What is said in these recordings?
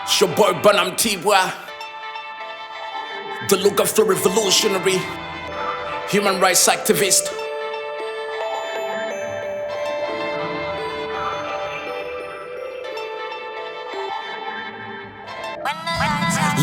It's your boy Bana Mutibwa, the Luga-flow revolutionary, human rights activist.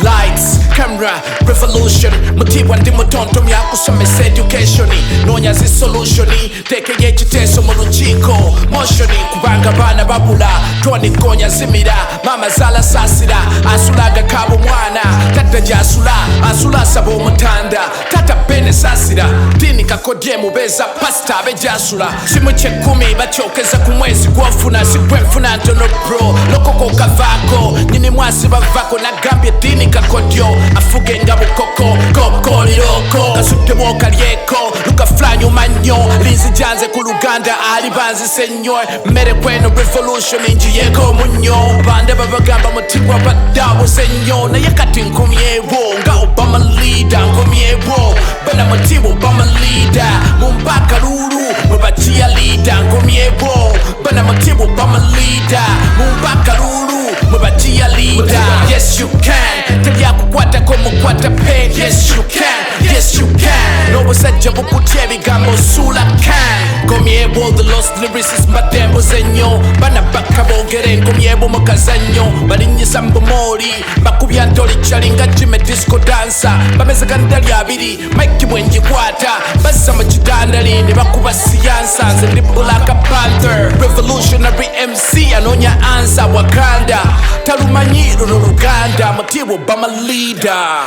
Lights, camera, revolution. Mutibwa ndi mutonto myakusomesa education. Nonya zi solution. Tekeye ekiteeso mu lukiiko. Motion kubanga baana babula. Toni konya zimira. Mama zala saasira. Asula agakaaba omwana. Tatta gy'asula. Asula asaba omutanda. Tata bene saasira. Dini kakodye mubeeza pasita abe gy'asula. Kimu ky'ekkumi bakyokeza ku mwezi gw'ofuna. Si gwe nfuna ntono bro. Lokoko kavaako. Nyini mwasi bavaako. Nagambye dini kakodyo afuge nga bukoko kokoliroko kasudde kalyeko Luga-flow nyuma nnyo linzijanze ku Luganda ali banzise nnyo mmere kweno revolution njiyeko omunnyo bande babagamba Mutibwa baddabuze nnyo naye kati Nkomyewo nga Obama leader Nkomyewo Bana Mutibwa Obama leader mumbaka lulu mubachiya leader Nkomyewo Bana Mutibwa Obama leader mumbaka lulu mubachiya leader. Yes you can telyakukwata komukwata pain. Yes you can, yes you can n'obusajja bukutya ebigambo osula can. Nkomyewo the lost lyricist mbadembuze nnyo bana bakka boogere Nkomyewo mu kazannyo balinnyisa mbumoli bakubya ntoli kyalinga jime disco dancer bamezeka ndali abiri mike bwenjikwata bassa mu kidandali ne bakuba siyansa nze ndi Black Panther revolutionary MC anoonya ansa Wakanda talumanyi luno Luganda Mutibwa Obama leader.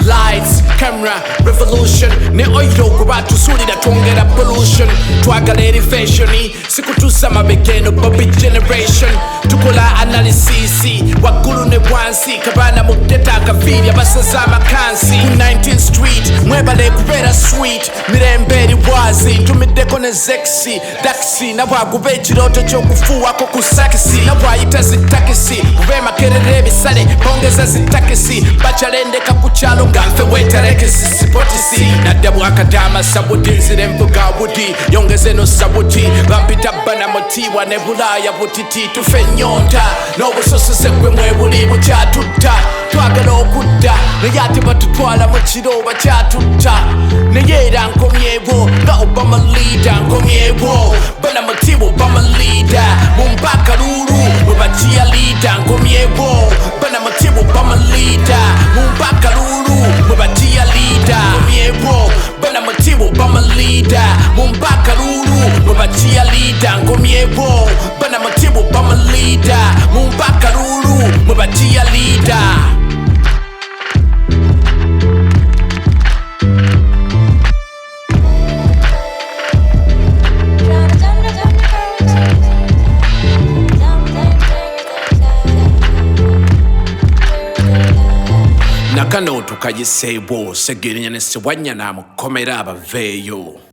Lights, camera, revolution. Ne oyo gwe batusuulira twongera pollution. Twagala eri fashion sikutuusa mabegeno Bobby generation. Tukola analysis waggulu ne bwansi kabana mu data akaviiri abasaza amakansi. 19th street mwebale kubeera sweet mirembe eri bwazi ntumiddeko ne zexi daxi nabwaguba ekirooto ky'okufuuwako ku sakisi nabwayita zitakisi kube makerere ebisale bongeza zitakisi bakyalendeka ku kyalo nga nfe weterekesi sipotisi nadda bwakadaama sabudi nzire envuga budi yongeze no sabuti bampita Bana Mutibwa ne Bulaaya butiti tufe ennyonta n'obusosose gwe mwebuli bukyatutta twagala okudda naye ate batutwala mu kiro bakyatutta naye era Nkomyewo nga Obama leader Nkomyewo Bana Mutibwa Obama leader mumbaka lulu mubachiya leader Nkomyewo Bana Mutibwa Obama leader mumbaka lulu mubachiya leader Nkomyewo Bana Mutibwa Obama leader mumbaka lulu mubachiya leader Nkomyewo Bana Mutibwa Obama leader mumbaka lulu mubachiya leader. Nakano tukayiseewo segerinya ne sewanya n'amukomera abaveeyo.